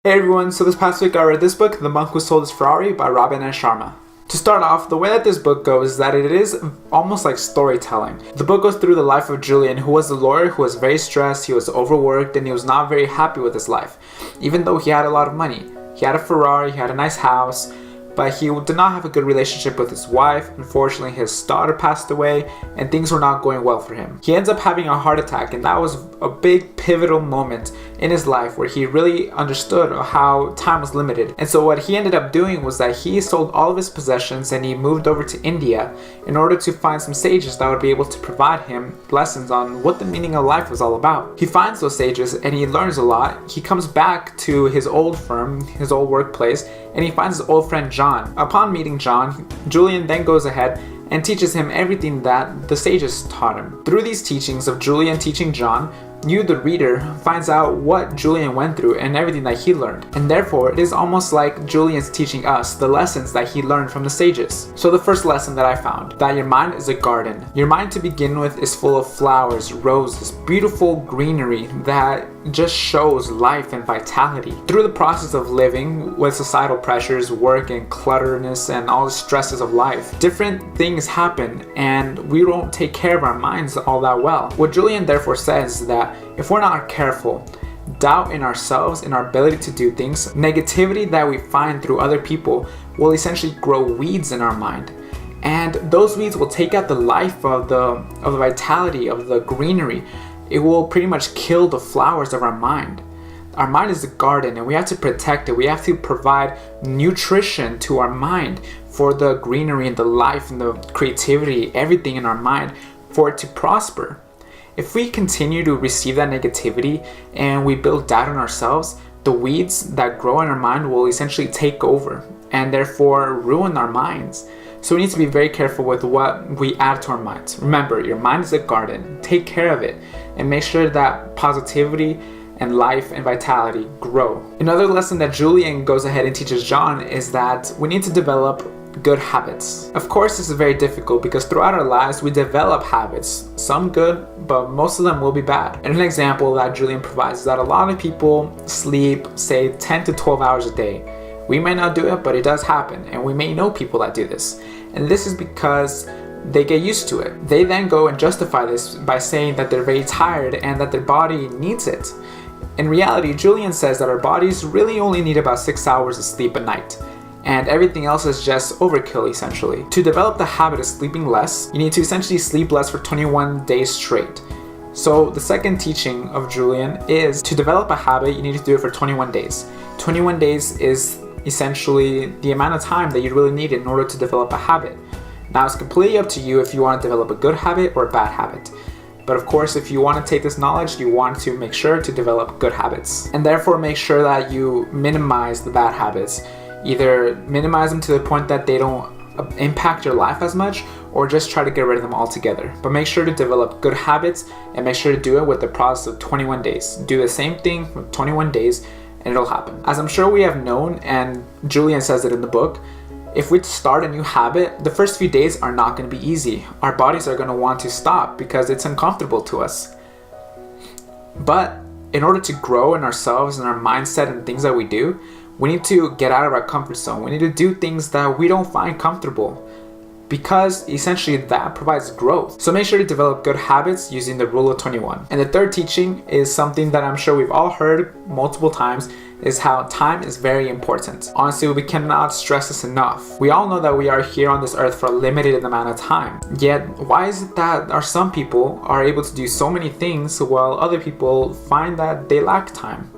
Hey everyone, so this past week I read this book, The Monk Who Sold His Ferrari by Robin and Sharma. To start off, the way that this book goes is that it is almost like storytelling. The book goes through the life of Julian, who was a lawyer who was very stressed, he was overworked, and he was not very happy with his life. Even though he had a lot of money. He had a Ferrari, he had a nice house, but he did not have a good relationship with his wife. Unfortunately, his daughter passed away and things were not going well for him. He ends up having a heart attack, and that was a big pivotal moment in his life where he really understood how time was limited. And so what he ended up doing was that he sold all of his possessions and he moved over to India in order to find some sages that would be able to provide him lessons on what the meaning of life was all about. He finds those sages and he learns a lot. He comes back to his old firm, his old workplace, and he finds his old friend John. Upon meeting John, Julian then goes ahead and teaches him everything that the sages taught him. Through these teachings of Julian teaching John, you, the reader, finds out what Julian went through and everything that he learned. And therefore, it is almost like Julian's teaching us the lessons that he learned from the sages. So the first lesson that I found, that your mind is a garden. Your mind to begin with is full of flowers, roses, beautiful greenery that just shows life and vitality. Through the process of living with societal pressures, work and clutterness and all the stresses of life, different things happen and we don't take care of our minds all that well. What Julian therefore says is that if we're not careful, doubt in ourselves, in our ability to do things, negativity that we find through other people will essentially grow weeds in our mind. And those weeds will take out the life of the vitality, of the greenery. It will pretty much kill the flowers of our mind. Our mind is a garden and we have to protect it. We have to provide nutrition to our mind for the greenery and the life and the creativity, everything in our mind for it to prosper. If we continue to receive that negativity and we build doubt on ourselves, the weeds that grow in our mind will essentially take over and therefore ruin our minds. So we need to be very careful with what we add to our minds. Remember, your mind is a garden. Take care of it and make sure that positivity and life and vitality grow. Another lesson that Julian goes ahead and teaches John is that we need to develop good habits. Of course, this is very difficult because throughout our lives we develop habits, some good, but most of them will be bad. And an example that Julian provides is that a lot of people sleep, say, 10 to 12 hours a day. We may not do it, but it does happen, and we may know people that do this. And this is because they get used to it. They then go and justify this by saying that they're very tired and that their body needs it. In reality, Julian says that our bodies really only need about 6 hours of sleep a night, and everything else is just overkill essentially. To develop the habit of sleeping less, you need to essentially sleep less for 21 days straight. So the second teaching of Julian is to develop a habit, you need to do it for 21 days. 21 days is essentially the amount of time that you really need in order to develop a habit. Now it's completely up to you if you want to develop a good habit or a bad habit. But of course, if you want to take this knowledge, you want to make sure to develop good habits. And therefore make sure that you minimize the bad habits. Either minimize them to the point that they don't impact your life as much, or just try to get rid of them altogether. But make sure to develop good habits and make sure to do it with the process of 21 days. Do the same thing for 21 days and it'll happen. As I'm sure we have known, and Julian says it in the book, if we start a new habit, the first few days are not going to be easy. Our bodies are going to want to stop because it's uncomfortable to us. But in order to grow in ourselves and our mindset and things that we do, we need to get out of our comfort zone. We need to do things that we don't find comfortable because essentially that provides growth. So make sure to develop good habits using the rule of 21. And the third teaching is something that I'm sure we've all heard multiple times, is how time is very important. Honestly, we cannot stress this enough. We all know that we are here on this earth for a limited amount of time. Yet, why is it that some people are able to do so many things while other people find that they lack time?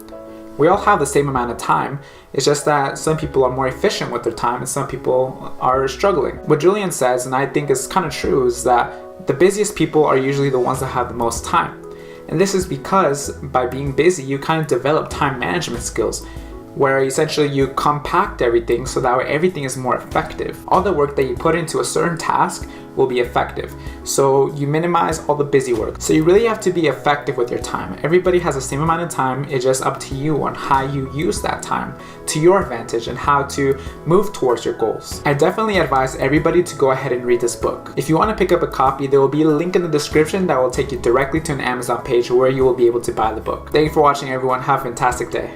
We all have the same amount of time. It's just that some people are more efficient with their time and some people are struggling. What Julian says, and I think is kind of true, is that the busiest people are usually the ones that have the most time. And this is because by being busy, you kind of develop time management skills, where essentially you compact everything so that way everything is more effective. All the work that you put into a certain task will be effective. So you minimize all the busy work. So you really have to be effective with your time. Everybody has the same amount of time. It's just up to you on how you use that time to your advantage and how to move towards your goals. I definitely advise everybody to go ahead and read this book. If you want to pick up a copy, there will be a link in the description that will take you directly to an Amazon page where you will be able to buy the book. Thank you for watching, everyone. Have a fantastic day.